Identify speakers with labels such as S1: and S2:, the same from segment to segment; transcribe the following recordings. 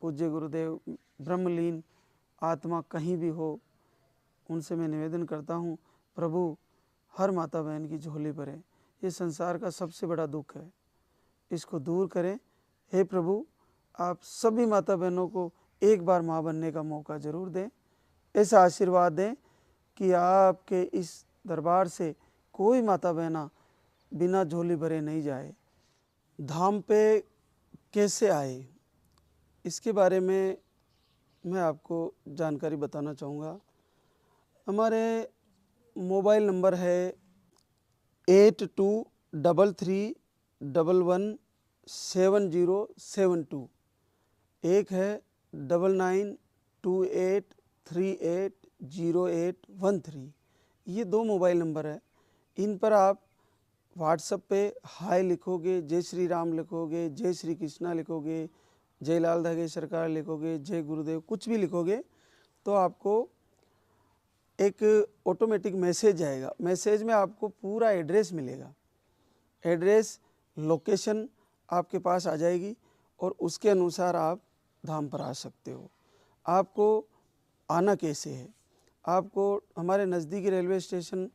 S1: पूज्य गुरुदेव ब्रह्मलीन आत्मा कहीं भी हो, उनसे मैं निवेदन करता हूँ, प्रभु हर माता बहन की झोली भरें। ये संसार का सबसे बड़ा दुख है, इसको दूर करें। हे प्रभु, आप सभी माता बहनों को एक बार माँ बनने का मौका ज़रूर दें। ऐसा आशीर्वाद दें कि आपके इस दरबार से कोई माता बहना बिना झोली भरे नहीं जाए। धाम पे कैसे आए, इसके बारे में मैं आपको जानकारी बताना चाहूँगा। हमारे मोबाइल नंबर है 8233117072। एक है 9928380813। ये 2 मोबाइल नंबर है। इन पर आप व्हाट्सएप पे हाय लिखोगे, जय श्री राम लिखोगे, जय श्री कृष्णा लिखोगे, जय लाल धागे सरकार लिखोगे, जय गुरुदेव, कुछ भी लिखोगे तो आपको एक ऑटोमेटिक मैसेज आएगा। मैसेज में आपको पूरा एड्रेस मिलेगा। एड्रेस, लोकेशन आपके पास आ जाएगी और उसके अनुसार आप धाम पर आ सकते हो। आपको आना कैसे है? आपको हमारे नज़दीकी रेलवे स्टेशन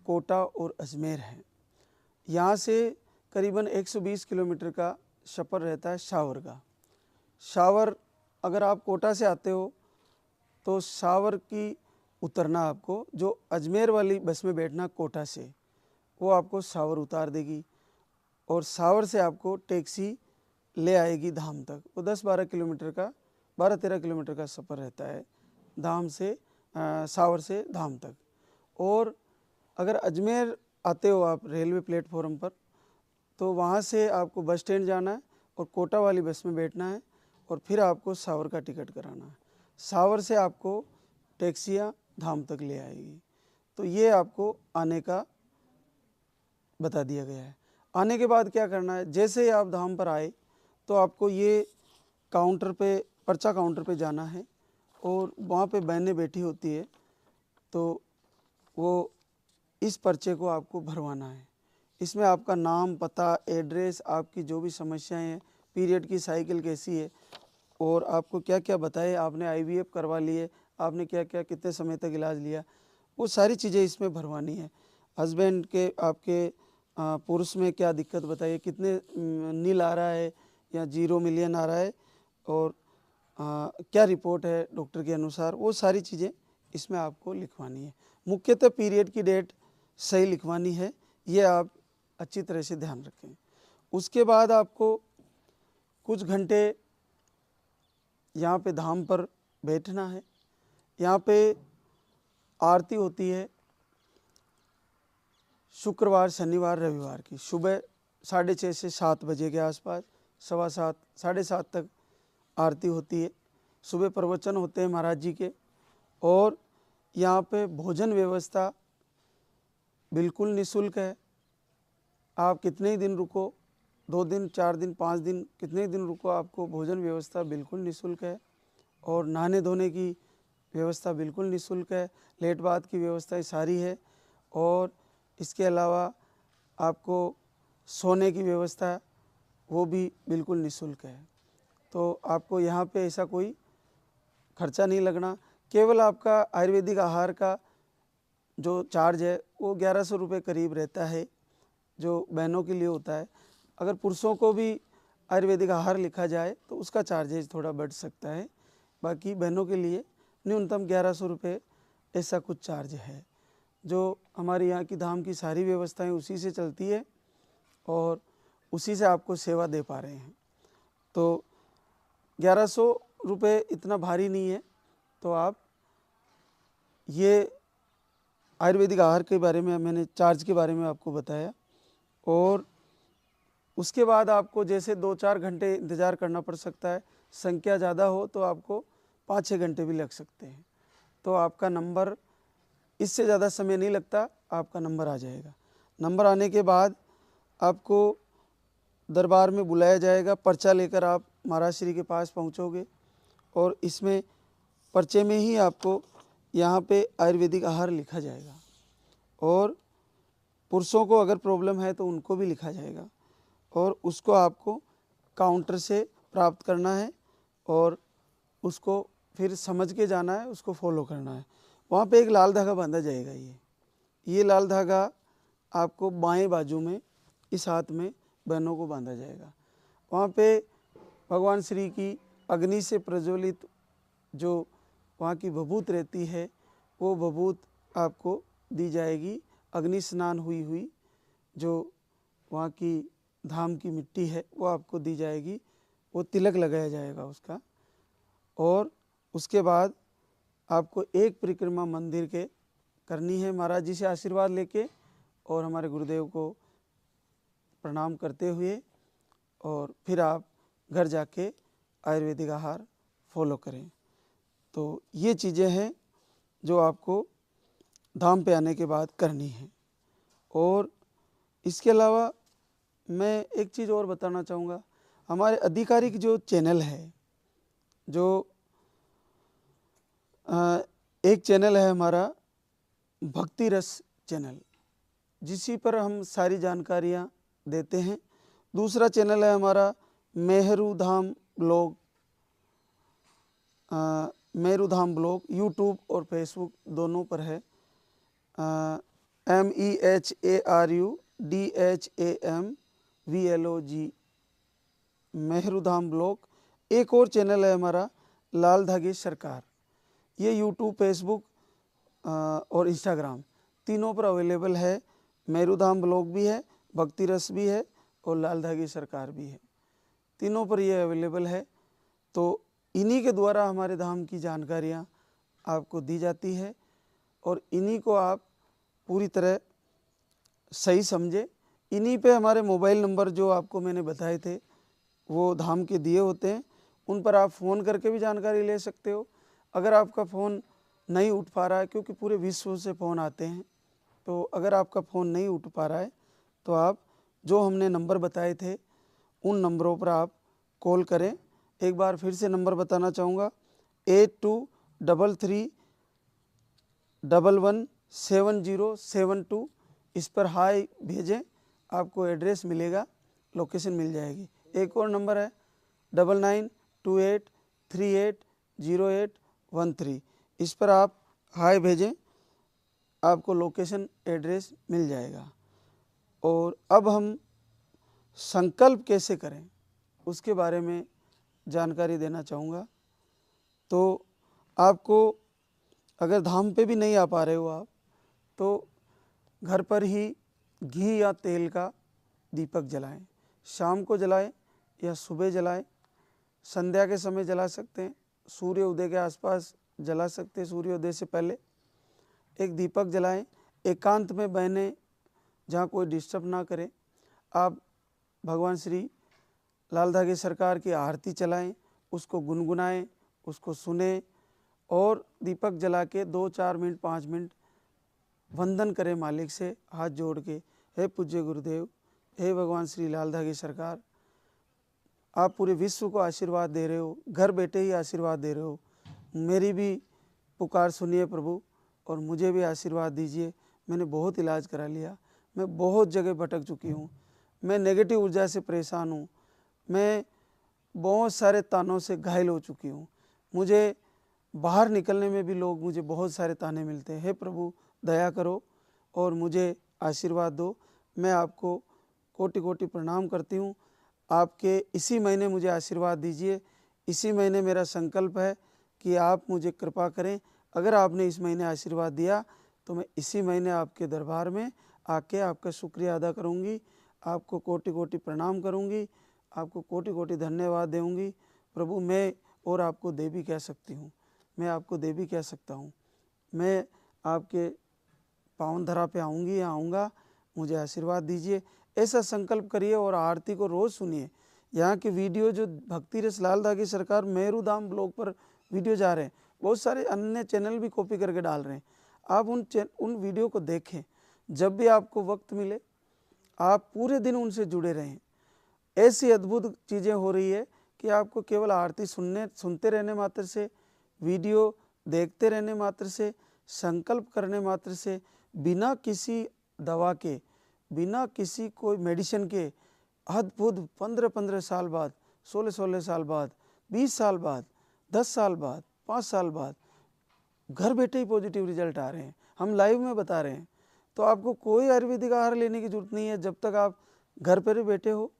S1: कोटा और अजमेर है। यहाँ से करीबन 120 किलोमीटर का सफ़र रहता है शावर का। शावर अगर आप कोटा से आते हो तो शावर की उतरना, आपको जो अजमेर वाली बस में बैठना कोटा से, वो आपको शावर उतार देगी और शावर से आपको टैक्सी ले आएगी धाम तक। वो 10-12 किलोमीटर का 12-13 किलोमीटर का सफ़र रहता है धाम से शावर से धाम तक। और अगर अजमेर आते हो आप रेलवे प्लेटफॉर्म पर, तो वहाँ से आपको बस स्टैंड जाना है और कोटा वाली बस में बैठना है और फिर आपको शावर का टिकट कराना है। शावर से आपको टैक्सियाँ धाम तक ले आएगी। तो ये आपको आने का बता दिया गया है। आने के बाद क्या करना है, जैसे ही आप धाम पर आए तो आपको ये काउंटर पे, पर्चा काउंटर पे जाना है और वहाँ पे बहनें बैठी होती है, तो वो इस पर्चे को आपको भरवाना है। इसमें आपका नाम, पता, एड्रेस, आपकी जो भी समस्याएं हैं, पीरियड की साइकिल कैसी है और आपको क्या क्या बताए, आपने IVF करवा लिए, आपने क्या क्या कितने समय तक इलाज लिया, वो सारी चीज़ें इसमें भरवानी है। हस्बैंड के आपके पुरुष में क्या दिक्कत बताइए, कितने नील आ रहा है या 0 मिलियन आ रहा है और क्या रिपोर्ट है डॉक्टर के अनुसार, वो सारी चीज़ें इसमें आपको लिखवानी है। मुख्यतः पीरियड की डेट सही लिखवानी है, ये आप अच्छी तरह से ध्यान रखें। उसके बाद आपको कुछ घंटे यहाँ पे धाम पर बैठना है। यहाँ पे आरती होती है शुक्रवार, शनिवार, रविवार की सुबह 6:30 से 7 बजे के आसपास, 7:15, 7:30 तक आरती होती है। सुबह प्रवचन होते हैं महाराज जी के और यहाँ पे भोजन व्यवस्था बिल्कुल निःशुल्क है। आप कितने ही दिन रुको, 2 दिन, 4 दिन, 5 दिन, कितने ही दिन रुको, आपको भोजन व्यवस्था बिल्कुल निःशुल्क है और नहाने धोने की व्यवस्था बिल्कुल निःशुल्क है। लेट बाथ की व्यवस्था सारी है और इसके अलावा आपको सोने की व्यवस्था वो भी बिल्कुल निःशुल्क है। तो आपको यहाँ पे ऐसा कोई खर्चा नहीं लगना। केवल आपका आयुर्वेदिक आहार का जो चार्ज है वो 1100 रुपये करीब रहता है, जो बहनों के लिए होता है। अगर पुरुषों को भी आयुर्वेदिक आहार लिखा जाए तो उसका चार्जेज थोड़ा बढ़ सकता है। बाकी बहनों के लिए न्यूनतम 1100 रुपये ऐसा कुछ चार्ज है। जो हमारे यहाँ की धाम की सारी व्यवस्थाएं उसी से चलती है और उसी से आपको सेवा दे पा रहे हैं। तो 1100 रुपये इतना भारी नहीं है। तो आप ये आयुर्वेदिक आहार के बारे में मैंने चार्ज के बारे में आपको बताया। और उसके बाद आपको जैसे 2-4 घंटे इंतज़ार करना पड़ सकता है, संख्या ज़्यादा हो तो आपको 5-6 घंटे भी लग सकते हैं। तो आपका नंबर, इससे ज़्यादा समय नहीं लगता, आपका नंबर आ जाएगा। नंबर आने के बाद आपको दरबार में बुलाया जाएगा। पर्चा लेकर आप महाराज श्री के पास पहुंचोगे और इसमें पर्चे में ही आपको यहाँ पे आयुर्वेदिक आहार लिखा जाएगा और पुरुषों को अगर प्रॉब्लम है तो उनको भी लिखा जाएगा और उसको आपको काउंटर से प्राप्त करना है और उसको फिर समझ के जाना है, उसको फॉलो करना है। वहाँ पे एक लाल धागा बांधा जाएगा। ये लाल धागा आपको बाएं बाजू में इस हाथ में बहनों को बांधा जाएगा। वहाँ पे भगवान श्री की अग्नि से प्रज्वलित जो वहाँ की भभूत रहती है वो भभूत आपको दी जाएगी। अग्नि स्नान हुई हुई जो वहाँ की धाम की मिट्टी है वो आपको दी जाएगी, वो तिलक लगाया जाएगा उसका। और उसके बाद आपको एक परिक्रमा मंदिर के करनी है महाराज जी से आशीर्वाद लेके और हमारे गुरुदेव को प्रणाम करते हुए, और फिर आप घर जाके आयुर्वेदिक आहार फॉलो करें। तो ये चीज़ें हैं जो आपको धाम पे आने के बाद करनी है। और इसके अलावा मैं एक चीज़ और बताना चाहूँगा, हमारे आधिकारिक जो चैनल है, जो एक चैनल है हमारा भक्ति रस चैनल, जिसी पर हम सारी जानकारियाँ देते हैं। दूसरा चैनल है हमारा मेहरू धाम ब्लॉग, मेहरू धाम ब्लॉग यूट्यूब और फेसबुक दोनों पर है। MEHARUDHAMVLOG मेहरू धाम ब्लॉग। एक और चैनल है हमारा लाल धागे सरकार, ये यूट्यूब फेसबुक और इंस्टाग्राम तीनों पर अवेलेबल है। मेहरू धाम ब्लॉग भी है, भक्ति रस भी है और लाल धागे सरकार भी है, तीनों पर ये अवेलेबल है। तो इन्हीं के द्वारा हमारे धाम की जानकारियाँ आपको दी जाती है और इन्हीं को आप पूरी तरह सही समझे। इन्हीं पे हमारे मोबाइल नंबर जो आपको मैंने बताए थे वो धाम के दिए होते हैं, उन पर आप फ़ोन करके भी जानकारी ले सकते हो। अगर आपका फ़ोन नहीं उठ पा रहा है, क्योंकि पूरे विश्व से फ़ोन आते हैं, तो अगर आपका फ़ोन नहीं उठ पा रहा है तो आप जो हमने नंबर बताए थे उन नंबरों पर आप कॉल करें। एक बार फिर से नंबर बताना चाहूँगा, 8233117072। इस पर हाय भेजें, आपको एड्रेस मिलेगा, लोकेशन मिल जाएगी। एक और नंबर है 9928380813। इस पर आप हाय भेजें, आपको लोकेशन एड्रेस मिल जाएगा। और अब हम संकल्प कैसे करें उसके बारे में जानकारी देना चाहूँगा। तो आपको अगर धाम पे भी नहीं आ पा रहे हो आप, तो घर पर ही घी या तेल का दीपक जलाएं। शाम को जलाएं या सुबह जलाएं, संध्या के समय जला सकते हैं, सूर्य उदय के आसपास जला सकते हैं, सूर्योदय से पहले एक दीपक जलाएं। एकांत में बहने, जहाँ कोई डिस्टर्ब ना करे, आप भगवान श्री लाल धागे सरकार की आरती चलाएं, उसको गुनगुनाएं, उसको सुने और दीपक जला के 2-4 मिनट 5 मिनट वंदन करें मालिक से हाथ जोड़ के। हे पूज्य गुरुदेव, हे भगवान श्री लाल धागे सरकार, आप पूरे विश्व को आशीर्वाद दे रहे हो, घर बैठे ही आशीर्वाद दे रहे हो, मेरी भी पुकार सुनिए प्रभु और मुझे भी आशीर्वाद दीजिए। मैंने बहुत इलाज करा लिया, मैं बहुत जगह भटक चुकी हूँ, मैं नेगेटिव ऊर्जा से परेशान हूँ, मैं बहुत सारे तानों से घायल हो चुकी हूँ, मुझे बाहर निकलने में भी लोग मुझे बहुत सारे ताने मिलते हैं। हे प्रभु दया करो और मुझे आशीर्वाद दो। मैं आपको कोटि कोटि प्रणाम करती हूँ। आपके इसी महीने मुझे आशीर्वाद दीजिए। इसी महीने मेरा संकल्प है कि आप मुझे कृपा करें। अगर आपने इस महीने आशीर्वाद दिया तो मैं इसी महीने आपके दरबार में आके आपका शुक्रिया अदा करूँगी, आपको कोटि कोटि प्रणाम करूँगी, आपको कोटि कोटि धन्यवाद दूँगी। प्रभु मैं और आपको देवी कह सकती हूँ, मैं आपको देवी कह सकता हूँ। मैं आपके पावन धरा पे आऊँगी या आऊँगा, मुझे आशीर्वाद दीजिए। ऐसा संकल्प करिए और आरती को रोज़ सुनिए। यहाँ के वीडियो जो भक्ति रस लाल धागे सरकार मेहरू धाम ब्लॉग पर वीडियो जा रहे हैं, बहुत सारे अन्य चैनल भी कॉपी करके डाल रहे हैं। आप उन वीडियो को देखें, जब भी आपको वक्त मिले आप पूरे दिन उनसे जुड़े रहें। ऐसी अद्भुत चीज़ें हो रही है कि आपको केवल आरती सुनते रहने मात्र से, वीडियो देखते रहने मात्र से, संकल्प करने मात्र से, बिना किसी दवा के, बिना किसी कोई मेडिसिन के, अद्भुत 15-15 साल बाद, 16-16 साल बाद, 20 साल बाद 10 साल बाद, 5 साल बाद घर बैठे ही पॉजिटिव रिजल्ट आ रहे हैं, हम लाइव में बता रहे हैं। तो आपको कोई आयुर्वेदिक आहार लेने की जरूरत नहीं है। जब तक आप घर पर ही बैठे हो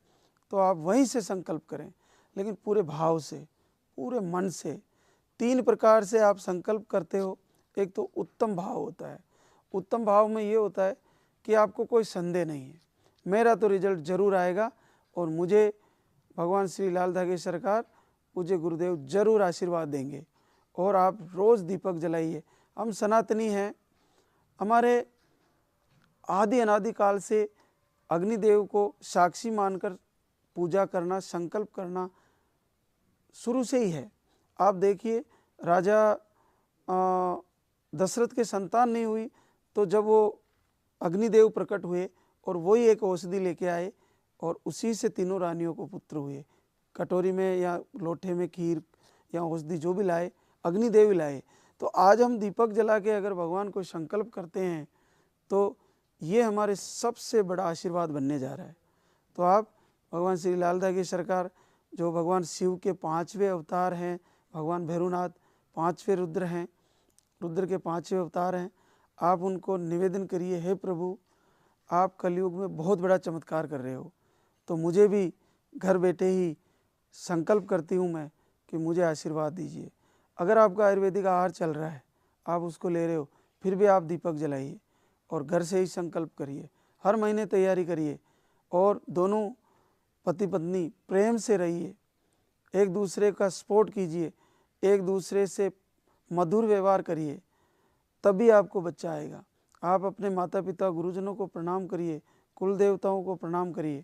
S1: तो आप वहीं से संकल्प करें, लेकिन पूरे भाव से, पूरे मन से। 3 प्रकार से आप संकल्प करते हो। एक तो उत्तम भाव होता है। उत्तम भाव में ये होता है कि आपको कोई संदेह नहीं है, मेरा तो रिजल्ट जरूर आएगा और मुझे भगवान श्री लाल धागे सरकार, पूज्य गुरुदेव जरूर आशीर्वाद देंगे। और आप रोज़ दीपक जलाइए। हम सनातनी हैं, हमारे आदि अनादि काल से अग्निदेव को साक्षी मानकर पूजा करना, संकल्प करना शुरू से ही है। आप देखिए, राजा दशरथ के संतान नहीं हुई तो जब वो अग्निदेव प्रकट हुए और वही एक औषधि लेके आए और उसी से तीनों रानियों को पुत्र हुए। कटोरी में या लोटे में खीर या औषधि जो भी लाए, अग्निदेव ही लाए। तो आज हम दीपक जला के अगर भगवान को संकल्प करते हैं तो ये हमारे सबसे बड़ा आशीर्वाद बनने जा रहा है। तो आप भगवान श्री लाल धागे सरकार, जो भगवान शिव के 5वें अवतार हैं, भगवान भैरवनाथ 5वें रुद्र हैं, रुद्र के 5वें अवतार हैं, आप उनको निवेदन करिए, हे प्रभु आप कलयुग में बहुत बड़ा चमत्कार कर रहे हो, तो मुझे भी घर बैठे ही संकल्प करती हूँ मैं कि मुझे आशीर्वाद दीजिए। अगर आपका आयुर्वेदिक आहार चल रहा है, आप उसको ले रहे हो, फिर भी आप दीपक जलाइए और घर से ही संकल्प करिए। हर महीने तैयारी करिए और दोनों पति पत्नी प्रेम से रहिए, एक दूसरे का सपोर्ट कीजिए, एक दूसरे से मधुर व्यवहार करिए, तभी आपको बच्चा आएगा। आप अपने माता पिता गुरुजनों को प्रणाम करिए, कुल देवताओं को प्रणाम करिए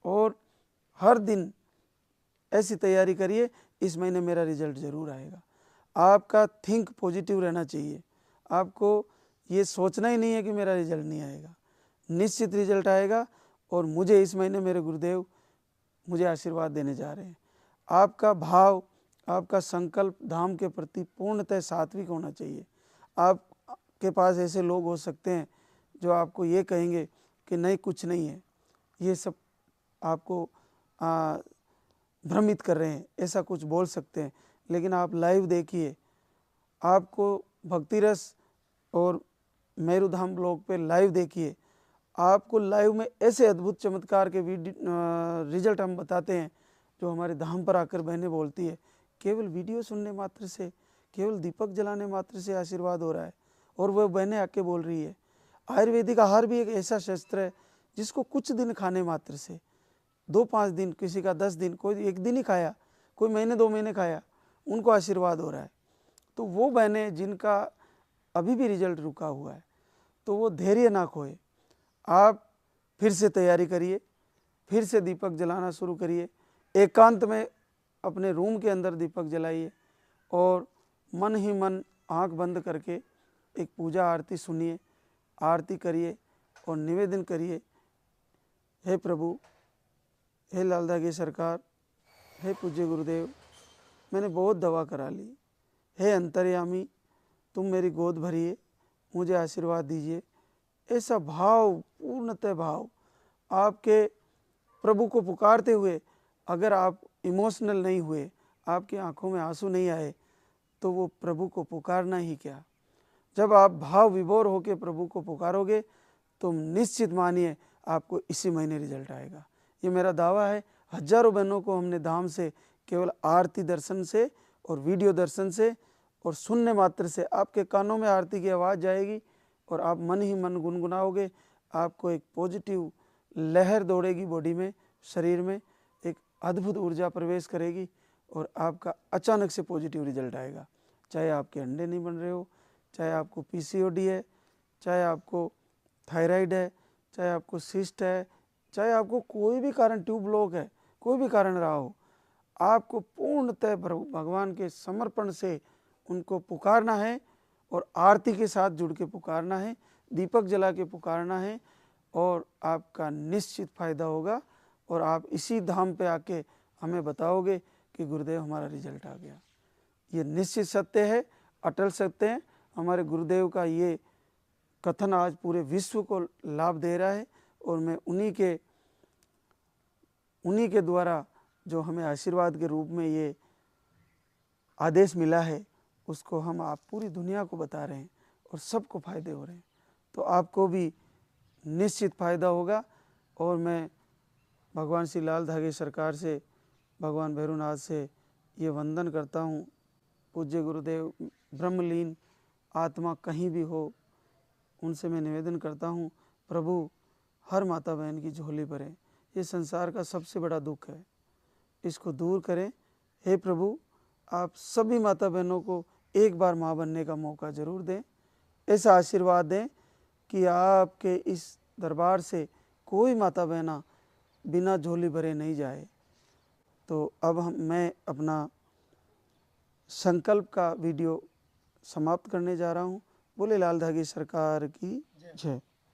S1: और हर दिन ऐसी तैयारी करिए, इस महीने मेरा रिजल्ट ज़रूर आएगा। आपका थिंक पॉजिटिव रहना चाहिए। आपको ये सोचना ही नहीं है कि मेरा रिजल्ट नहीं आएगा, निश्चित रिजल्ट आएगा और मुझे इस महीने मेरे गुरुदेव मुझे आशीर्वाद देने जा रहे हैं। आपका भाव, आपका संकल्प धाम के प्रति पूर्णतः सात्विक होना चाहिए। आपके पास ऐसे लोग हो सकते हैं जो आपको ये कहेंगे कि नहीं कुछ नहीं है, ये सब आपको भ्रमित कर रहे हैं, ऐसा कुछ बोल सकते हैं। लेकिन आप लाइव देखिए, आपको भक्ति रस और मेरुधाम ब्लॉग पे लाइव देखिए, आपको लाइव में ऐसे अद्भुत चमत्कार के रिजल्ट हम बताते हैं जो हमारे धाम पर आकर बहनें बोलती है केवल वीडियो सुनने मात्र से, केवल दीपक जलाने मात्र से आशीर्वाद हो रहा है। और वह बहनें आके बोल रही है आयुर्वेदिक आहार भी एक ऐसा शस्त्र है जिसको कुछ दिन खाने मात्र से, 2-5 दिन, किसी का 10 दिन, कोई 1 दिन ही खाया, कोई महीने 2 महीने खाया, उनको आशीर्वाद हो रहा है। तो वो बहनें जिनका अभी भी रिजल्ट रुका हुआ है, तो वो धैर्य ना खोए। आप फिर से तैयारी करिए, फिर से दीपक जलाना शुरू करिए, एकांत में अपने रूम के अंदर दीपक जलाइए और मन ही मन आंख बंद करके एक पूजा आरती सुनिए, आरती करिए और निवेदन करिए, हे प्रभु, हे लाल धागे सरकार, हे पूज्य गुरुदेव, मैंने बहुत दवा करा ली, हे अंतर्यामी तुम मेरी गोद भरिए, मुझे आशीर्वाद दीजिए। ऐसा भाव, पूर्णतः भाव आपके प्रभु को पुकारते हुए, अगर आप इमोशनल नहीं हुए, आपकी आंखों में आंसू नहीं आए, तो वो प्रभु को पुकारना ही क्या। जब आप भाव विभोर होकर प्रभु को पुकारोगे तो निश्चित मानिए आपको इसी महीने रिजल्ट आएगा। ये मेरा दावा है। हजारों बहनों को हमने धाम से केवल आरती दर्शन से और वीडियो दर्शन से और सुनने मात्र से, आपके कानों में आरती की आवाज़ जाएगी और आप मन ही मन गुनगुनाओगे, आपको एक पॉजिटिव लहर दौड़ेगी बॉडी में, शरीर में एक अद्भुत ऊर्जा प्रवेश करेगी और आपका अचानक से पॉजिटिव रिजल्ट आएगा। चाहे आपके अंडे नहीं बन रहे हो, चाहे आपको पीसीओडी है, चाहे आपको थायराइड है, चाहे आपको सिस्ट है, चाहे आपको कोई भी कारण, ट्यूब ब्लॉक है, कोई भी कारण रहा हो, आपको पूर्णतः भगवान के समर्पण से उनको पुकारना है और आरती के साथ जुड़ के पुकारना है, दीपक जला के पुकारना है और आपका निश्चित फायदा होगा। और आप इसी धाम पे आके हमें बताओगे कि गुरुदेव हमारा रिजल्ट आ गया। ये निश्चित सत्य है, अटल सत्य है। हमारे गुरुदेव का ये कथन आज पूरे विश्व को लाभ दे रहा है और मैं उन्हीं के द्वारा जो हमें आशीर्वाद के रूप में ये आदेश मिला है उसको हम आप पूरी दुनिया को बता रहे हैं और सबको फ़ायदे हो रहे हैं। तो आपको भी निश्चित फ़ायदा होगा। और मैं भगवान श्री लाल धागे सरकार से, भगवान भैरवनाथ से ये वंदन करता हूँ। पूज्य गुरुदेव ब्रह्मलीन आत्मा कहीं भी हो, उनसे मैं निवेदन करता हूँ, प्रभु हर माता बहन की झोली भरें। ये संसार का सबसे बड़ा दुख है, इसको दूर करें। हे प्रभु, आप सभी माता बहनों को एक बार माँ बनने का मौका ज़रूर दें। ऐसा आशीर्वाद दें कि आपके इस दरबार से कोई माता बहना बिना झोली भरे नहीं जाए। तो अब मैं अपना संकल्प का वीडियो समाप्त करने जा रहा हूँ। बोले लाल धागे सरकार की जय।